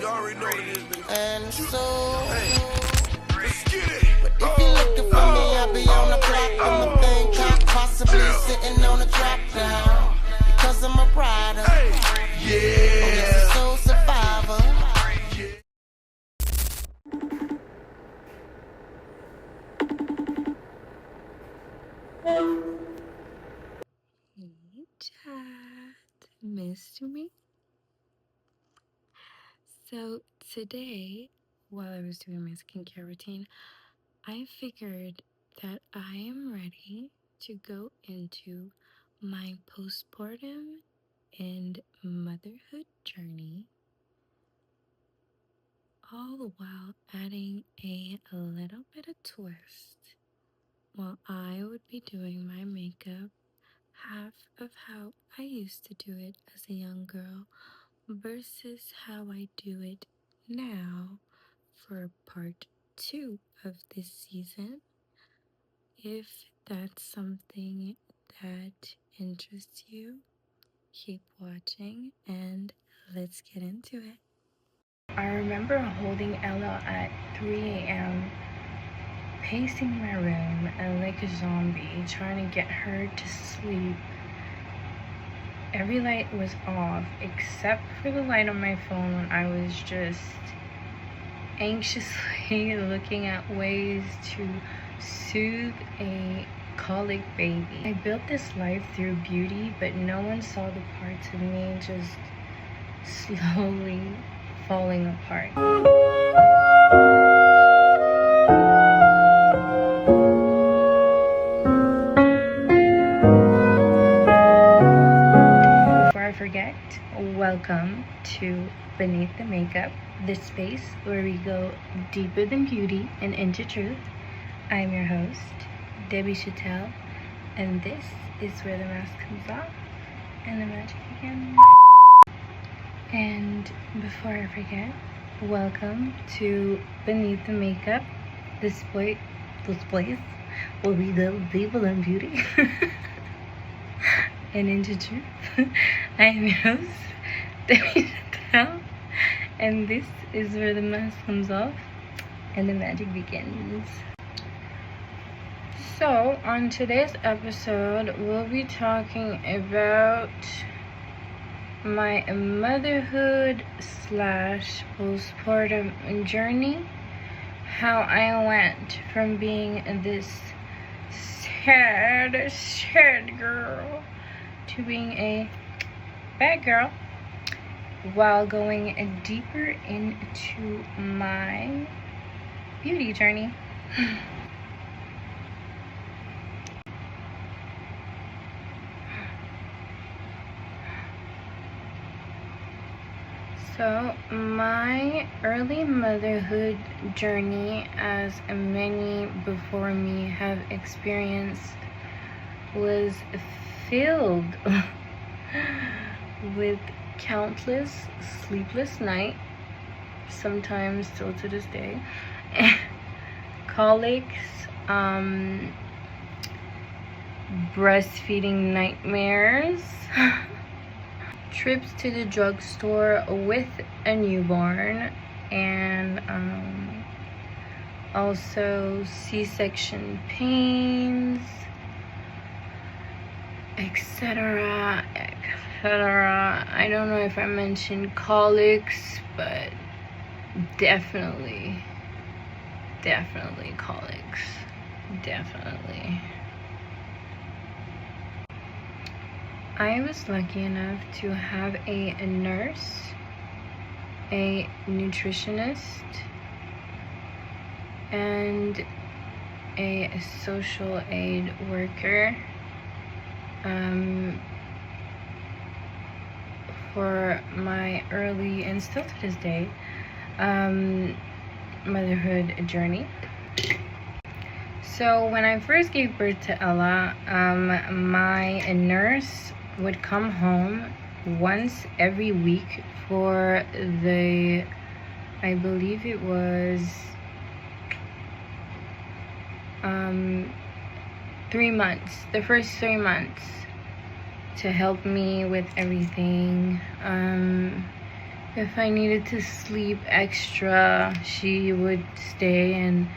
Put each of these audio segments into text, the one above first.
And so, but if you're looking for me, I'll be on the block with my thing cocked, possibly sitting on a drop down, because I'm a rider. Yes, a soul survivor. Hey, chat. Missed me? So today, while I was doing my skincare routine, I figured that I am ready to go into my postpartum and motherhood journey, all the while adding a little bit of twist. While I would be doing my makeup half of how I used to do it as a young girl versus how I do it now for part 2 of this season. If that's something that interests you, keep watching and let's get into it. I remember holding Ella at 3 a.m. pacing my room like a zombie, trying to get her to sleep. Every light was off except for the light on my phone when I was just anxiously looking at ways to soothe a colic baby. I built this life through beauty, but no one saw the parts of me just slowly falling apart. Before I forget, welcome to Beneath the Makeup, the space where we go deeper than beauty and into truth. I'm your host, Debbie Chatel, and this is where the mask comes off and the magic begins. And before I forget, welcome to Beneath the Makeup, this place where we go deeper than beauty and into truth. I am your host, Debbie Chatel, and this is where the mask comes off and the magic begins. So, on today's episode, we'll be talking about my motherhood / postpartum journey, how I went from being this sad girl to being a bad girl, while going deeper into my beauty journey. So, my early motherhood journey, as many before me have experienced, was filled with countless sleepless nights, sometimes still to this day, colics, breastfeeding nightmares, trips to the drugstore with a newborn, and also C-section pains, etc. I don't know if I mentioned colics, but definitely colics. Definitely. I was lucky enough to have a nurse, a nutritionist, and a social aid worker for my early, and still to this day, motherhood journey. So when I first gave birth to Ella, my nurse would come home once every week for the, I believe it was 3 months, the first 3 months, to help me with everything. if I needed to sleep extra, she would stay and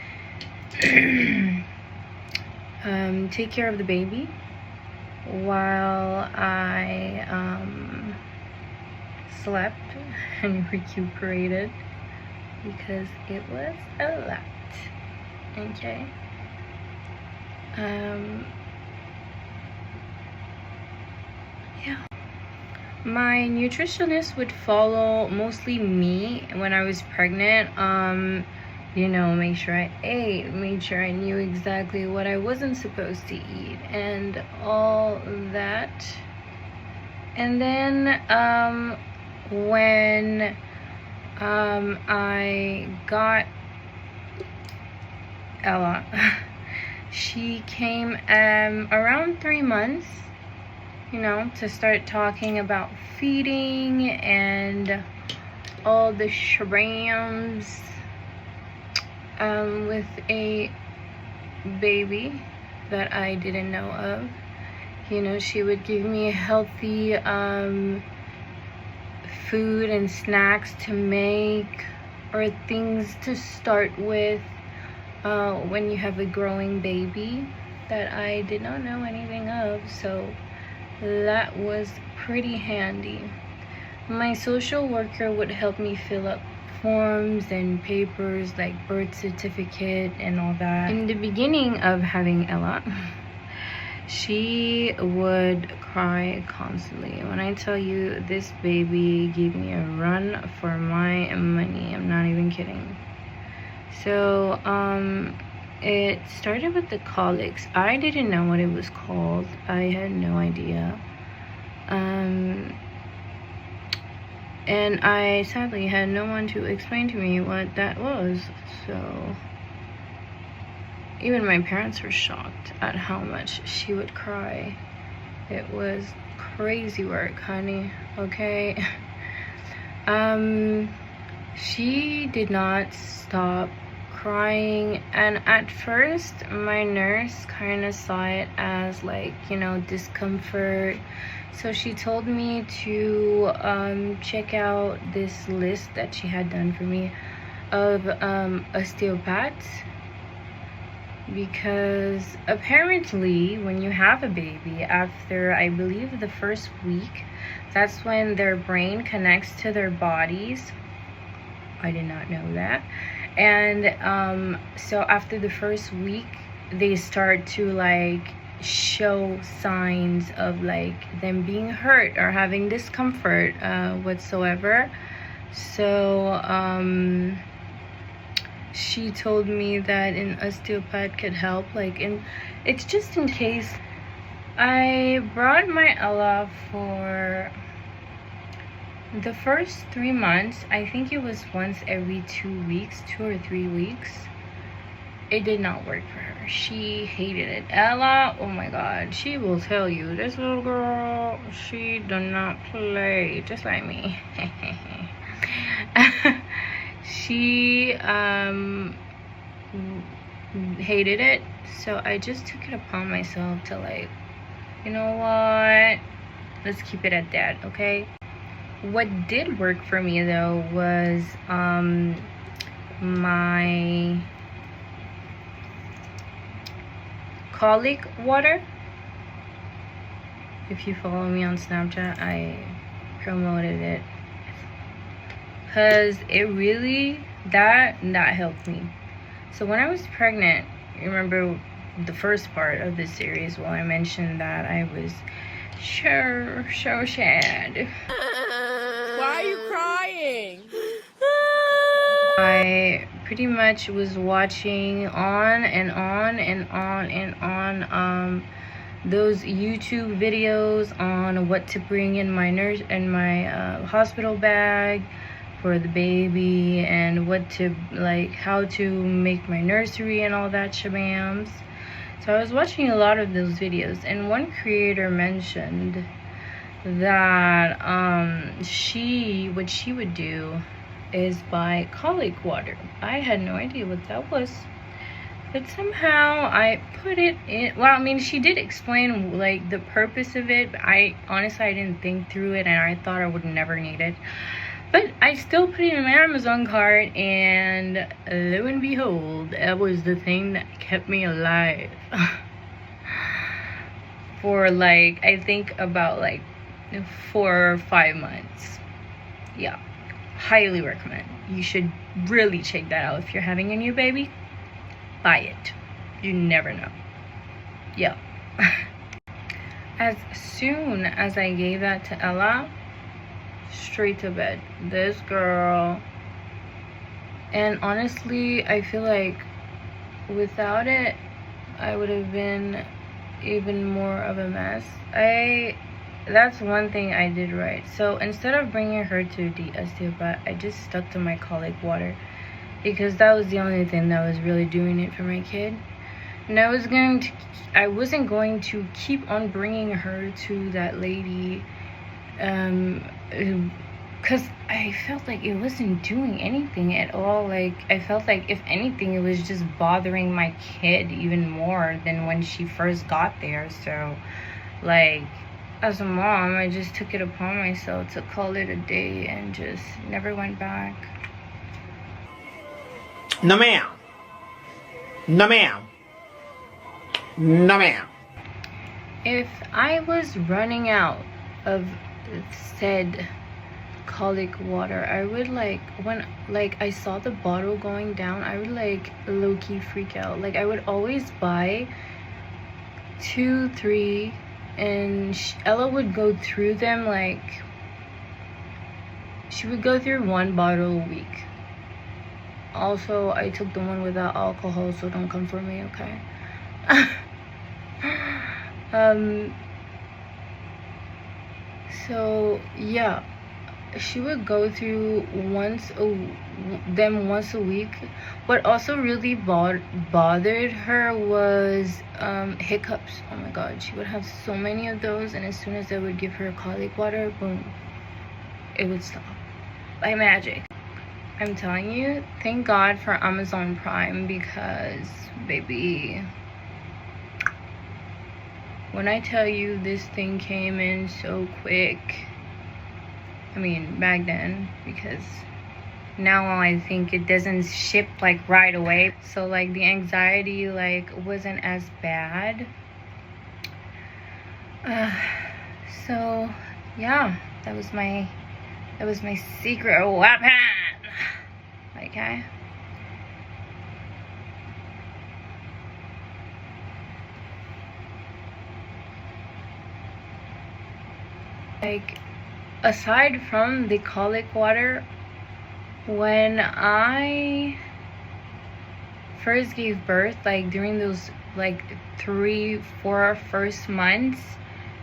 take care of the baby while I slept and recuperated, because it was a lot. Okay. Yeah. My nutritionist would follow mostly me when I was pregnant. You know, make sure I ate, made sure I knew exactly what I wasn't supposed to eat, and all that. And then when I got Ella, she came around 3 months, you know, to start talking about feeding and all the shabams with a baby that I didn't know of. You know, she would give me healthy food and snacks to make, or things to start with when you have a growing baby that I did not know anything of. So that was pretty handy. My social worker would help me fill up forms and papers like birth certificate and all that. In the beginning of having Ella, she would cry constantly. When I tell you, this baby gave me a run for my money, I'm not even kidding. So it started with the colics. I didn't know what it was called. I had no idea. And I sadly had no one to explain to me what that was. So even my parents were shocked at how much she would cry. It was crazy work, honey. Okay. She did not stop crying, and at first my nurse kind of saw it as, like, you know, discomfort. So she told me to check out this list that she had done for me of osteopaths, because apparently when you have a baby, after I believe the first week, that's when their brain connects to their bodies. I did not know that. And so after the first week, they start to like show signs of like them being hurt or having discomfort whatsoever. So she told me that an osteopath could help, like, and it's just in case. I brought my Ella for the first 3 months. I think it was once every 2 weeks, 2 or 3 weeks. It did not work for her. She hated it. Ella, oh my god, she will tell you, this little girl, she does not play, just like me. She hated it. So I just took it upon myself to, like, you know what, let's keep it at that, okay? What did work for me though was my colic water. If you follow me on Snapchat, I promoted it, because it really, that helped me. So when I was pregnant, you remember the first part of this series, well, I mentioned that I was so sad. Why are you crying? I pretty much was watching on and on and on and on those YouTube videos on what to bring in my hospital bag for the baby, and what to, like, how to make my nursery and all that shabams. So I was watching a lot of those videos, and one creator mentioned that what she would do is buy colic water. I had no idea what that was, but somehow I put it in. Well, I mean, she did explain like the purpose of it, but I honestly didn't think through it, and I thought I would never need it. But I still put it in my Amazon cart, and lo and behold, that was the thing that kept me alive. For like, I think about like 4 or 5 months. Yeah, highly recommend. You should really check that out. If you're having a new baby, buy it. You never know. Yeah. As soon as I gave that to Ella, straight to bed. This girl. And honestly, I feel like without it, I would have been even more of a mess. That's one thing I did right. So instead of bringing her to the osteopath, I just stuck to my colic water, because that was the only thing that was really doing it for my kid. And I wasn't going to keep on bringing her to that lady, because I felt like it wasn't doing anything at all. Like, I felt like if anything, it was just bothering my kid even more than when she first got there. So like, as a mom, I just took it upon myself to call it a day and just never went back. No ma'am. No ma'am. No ma'am. If I was running out of said colic water, I would when I saw the bottle going down, I would low-key freak out. Like, I would always buy 2, 3, and Ella would go through them. Like, she would go through 1 bottle a week. Also, I took the one without alcohol, so don't come for me, okay? So yeah, she would go through once a week. What also really bothered her was hiccups. Oh my god, she would have so many of those, and as soon as I would give her colic water, boom, it would stop by magic. I'm telling you, thank God for Amazon Prime, because baby, when I tell you this thing came in so quick, I mean back then, because now I think it doesn't ship like right away, so like the anxiety like wasn't as bad. So yeah, that was my secret weapon. Okay. Like, aside from the colic water, when I first gave birth, like during those like 3-4 first months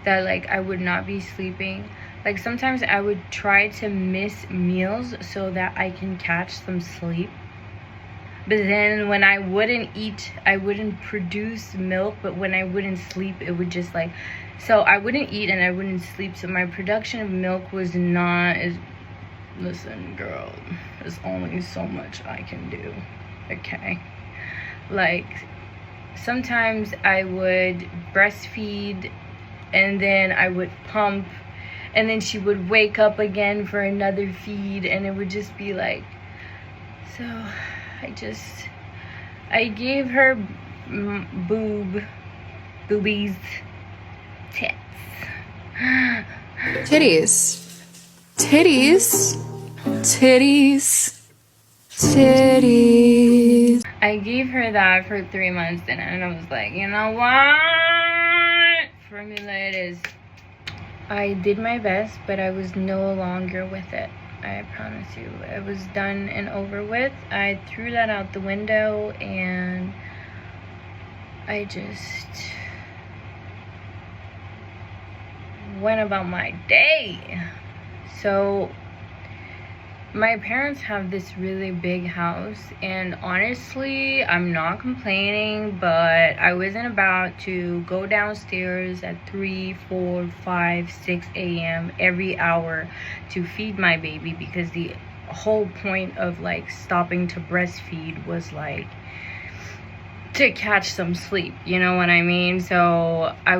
that like I would not be sleeping, like sometimes I would try to miss meals so that I can catch some sleep. But then when I wouldn't eat, I wouldn't produce milk, but when I wouldn't sleep, it would just like, so I wouldn't eat and I wouldn't sleep, so my production of milk was not as, listen girl, there's only so much I can do, okay? Like, sometimes I would breastfeed and then I would pump, and then she would wake up again for another feed, and it would just be like, so I gave her boobies, tits. Titties. Titties. Titties. Titties. I gave her that for 3 months, and I was like, you know what? Formula it is. I did my best, but I was no longer with it. I promise you. It was done and over with. I threw that out the window, and I just went about my day. So my parents have this really big house, and honestly, I'm not complaining, but I wasn't about to go downstairs at 3, 4, 5, 6 a.m. every hour to feed my baby, because the whole point of like stopping to breastfeed was like to catch some sleep, you know what I mean? So I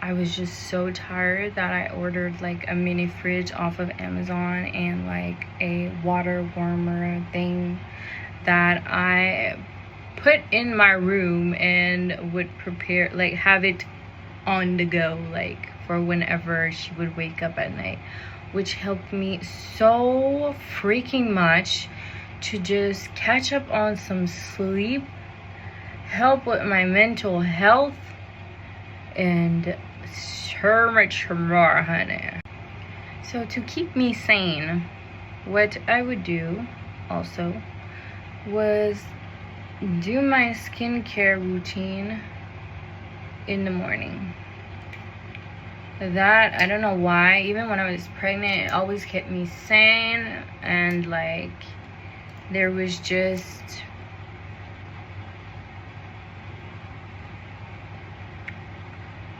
I was just so tired that I ordered like a mini fridge off of Amazon and like a water warmer thing that I put in my room and would prepare, like have it on the go, like for whenever she would wake up at night, which helped me so freaking much to just catch up on some sleep, help with my mental health, and so much more, honey. So to keep me sane, what I would do also was do my skincare routine in the morning. That, I don't know why, even when I was pregnant, it always kept me sane, and like there was just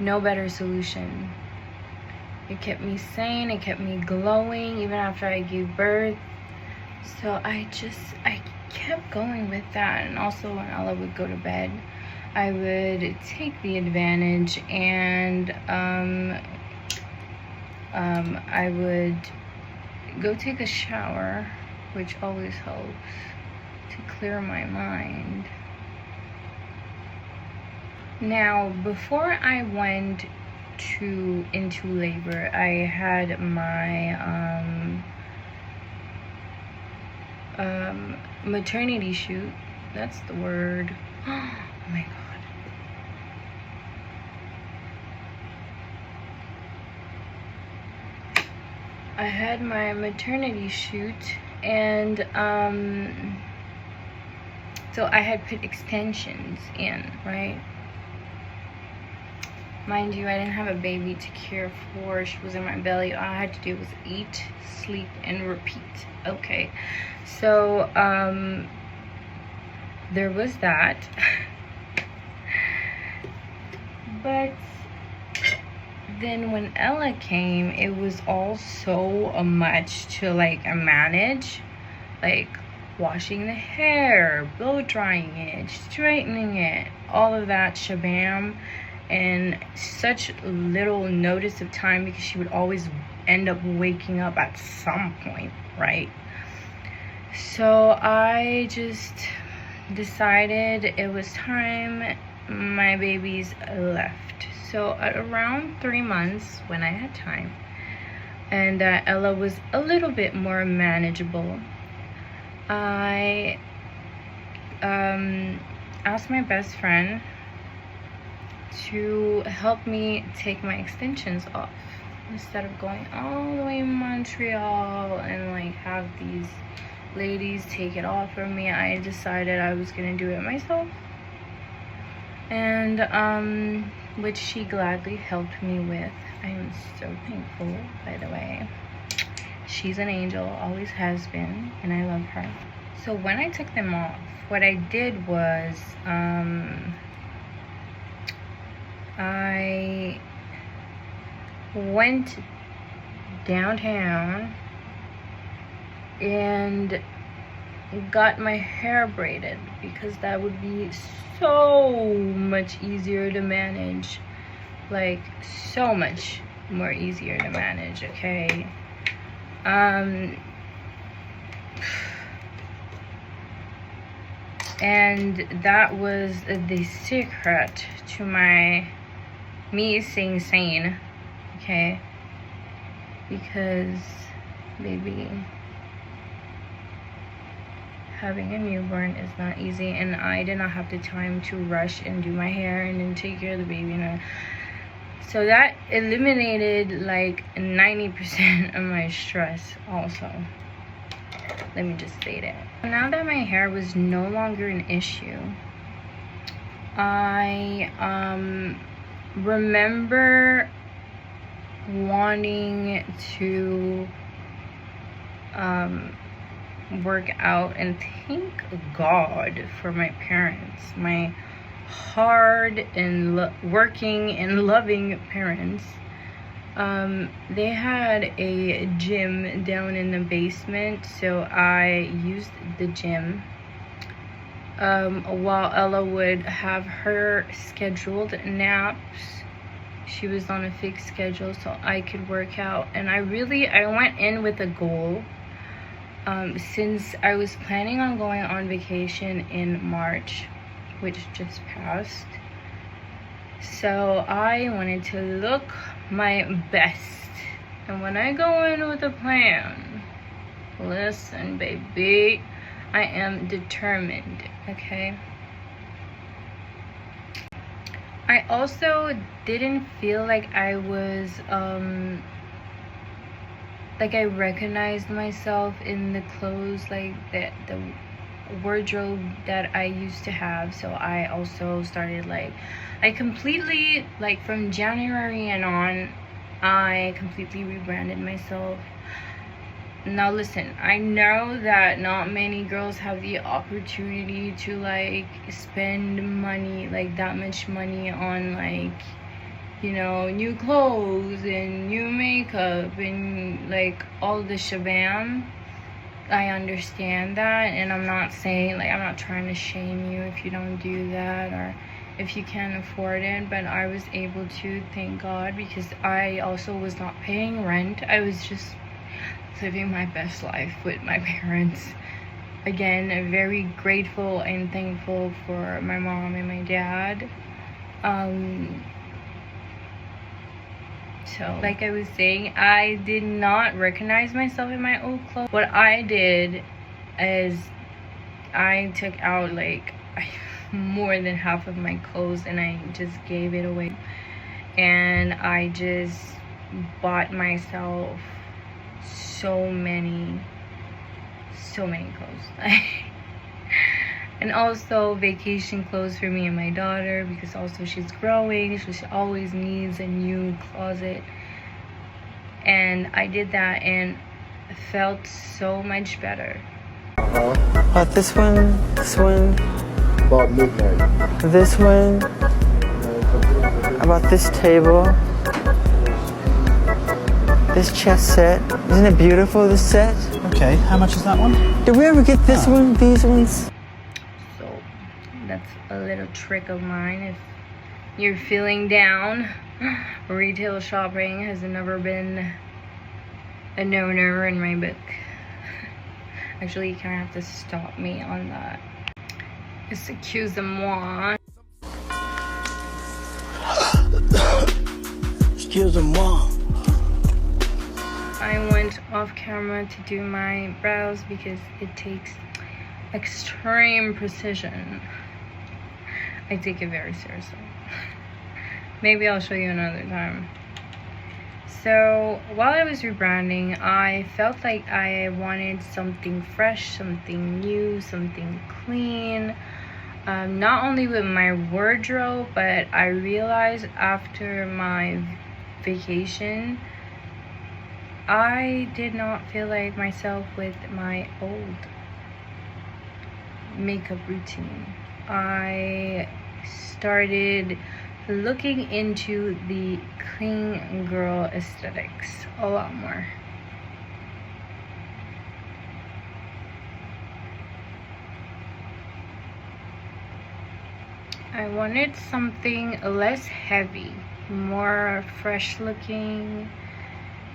no better solution. It kept me sane, it kept me glowing even after I gave birth. So I kept going with that. And also when Ella would go to bed, I would take the advantage and I would go take a shower, which always helps to clear my mind. Now, before I went into labor, I had my maternity shoot. That's the word. Oh my god. I had my maternity shoot, and so I had put extensions in, right? Mind you, I didn't have a baby to care for. She was in my belly. All I had to do was eat, sleep, and repeat. Okay, so there was that. But then when Ella came, it was all so much to like manage, like washing the hair, blow drying it, straightening it, all of that shabam, and such little notice of time because she would always end up waking up at some point, right? So I just decided it was time my babies left. So at around 3 months, when I had time and Ella was a little bit more manageable, I asked my best friend to help me take my extensions off instead of going all the way in Montreal and like have these ladies take it off for me. I decided I was gonna do it myself, and which she gladly helped me with. I am so thankful, by the way. She's an angel, always has been, and I love her. So when I took them off, what I did was I went downtown and got my hair braided because that would be so much easier to manage, like so much more easier to manage. Okay, and that was the secret to me staying sane, okay? Because baby, having a newborn is not easy, and I did not have the time to rush and do my hair and then take care of the baby, so that eliminated like 90% of my stress also. Let me just say that. Now that my hair was no longer an issue, I remember wanting to work out, and thank God for my parents, my hard and working and loving parents. They had a gym down in the basement, so I used the gym while Ella would have her scheduled naps. she was on a fixed schedule so I could work out. And I went in with a goal. Since I was planning on going on vacation in March, which just passed, so I wanted to look my best. And when I go in with a plan, listen baby, I am determined, okay? I also didn't feel like I was like I recognized myself in the clothes, like the wardrobe that I used to have. So I also started I completely, from January and on, I completely rebranded myself. Now listen, I know that not many girls have the opportunity to spend money, that much money on new clothes and new makeup and all the shabam. I understand that, and I'm not saying, I'm not trying to shame you if you don't do that or if you can't afford it, but I was able to, thank God, because I also was not paying rent. I was just living my best life with my parents. Again, very grateful and thankful for my mom and my dad. So like I was saying, I did not recognize myself in my old clothes. What I did is I took out more than half of my clothes and I just gave it away, and I just bought myself so many clothes. And also vacation clothes for me and my daughter, because also she's growing, so she always needs a new closet. And I did that and felt so much better. About this one, About midnight. this one, about this table, this chess set. Isn't it beautiful, this set? Okay, how much is that one? Did we ever get this one, these ones? So that's a little trick of mine. If you're feeling down, retail shopping has never been a no-no in my book. Actually, you kind of have to stop me on that. Excusez-moi. Excusez-moi. I went off camera to do my brows because it takes extreme precision. I take it very seriously. Maybe I'll show you another time. So while I was rebranding, I felt like I wanted something fresh, something new, something clean. Not only with my wardrobe, but I realized after my vacation, I did not feel like myself with my old makeup routine. I started looking into the clean girl aesthetics a lot more. I wanted something less heavy, more fresh looking,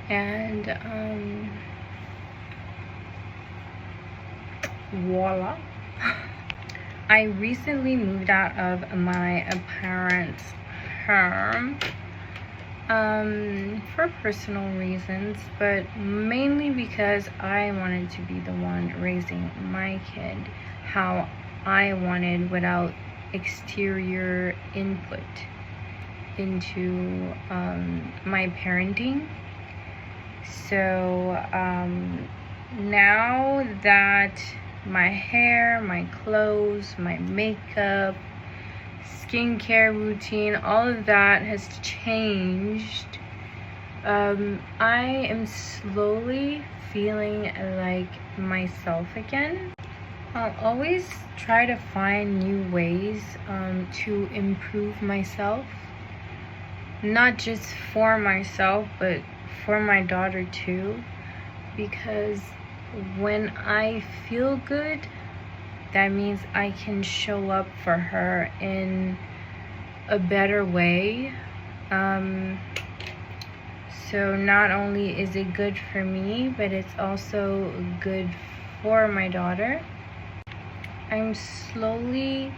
and voila. I recently moved out of my parents' home for personal reasons, but mainly because I wanted to be the one raising my kid how I wanted, without exterior input into my parenting. So now that my hair, my clothes, my makeup, skincare routine, all of that has changed, I am slowly feeling like myself again. I'll always try to find new ways to improve myself, not just for myself but for my daughter too, because when I feel good, that means I can show up for her in a better way So not only is it good for me, but it's also good for my daughter. I'm slowly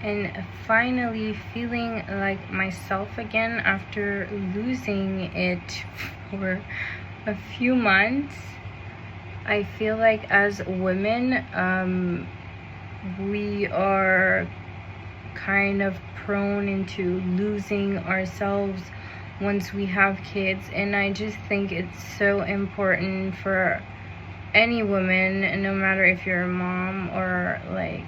and finally feeling like myself again after losing it for a few months. I feel like as women, we are kind of prone into losing ourselves once we have kids, and I just think it's so important for any woman, no matter if you're a mom or like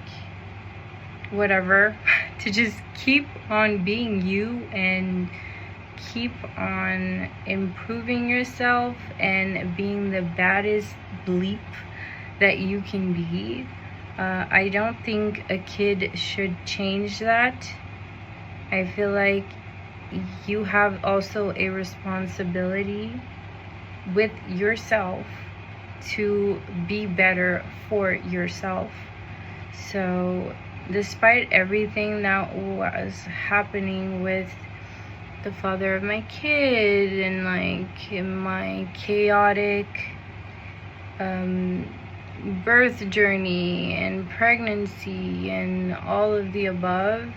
whatever, to just keep on being you and keep on improving yourself and being the baddest bleep that you can be. I don't think a kid should change that. I feel like you have also a responsibility with yourself to be better for yourself. So despite everything that was happening with the father of my kid and like my chaotic birth journey and pregnancy and all of the above,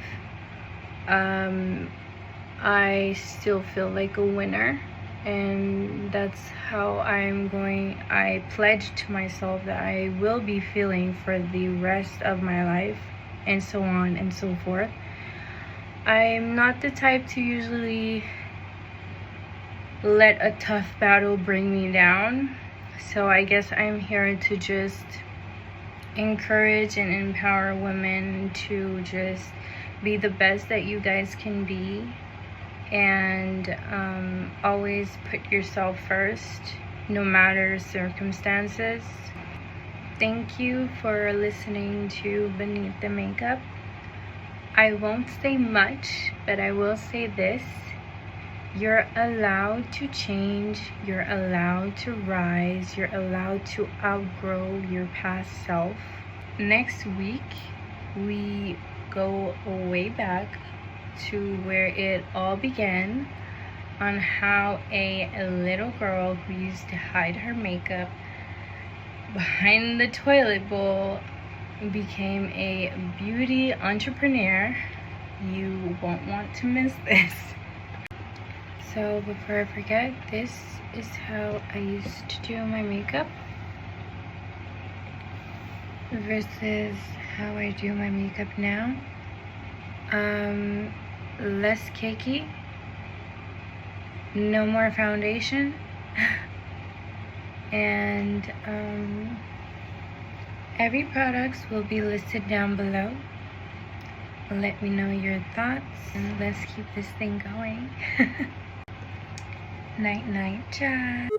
I still feel like a winner, and that's how I pledge to myself that I will be feeling for the rest of my life, and so on and so forth. I'm not the type to usually let a tough battle bring me down, so I guess I'm here to just encourage and empower women to just be the best that you guys can be, and always put yourself first, no matter circumstances. Thank you for listening to Beneath the Makeup. I won't say much, but I will say this: you're allowed to change, you're allowed to rise, you're allowed to outgrow your past self. Next week, we go way back to where it all began, on how a little girl who used to hide her makeup behind the toilet bowl became a beauty entrepreneur. You won't want to miss this. So before I forget, this is how I used to do my makeup versus how I do my makeup now. Less cakey, no more foundation, and every product will be listed down below. Let me know your thoughts, and let's keep this thing going. Night night, child.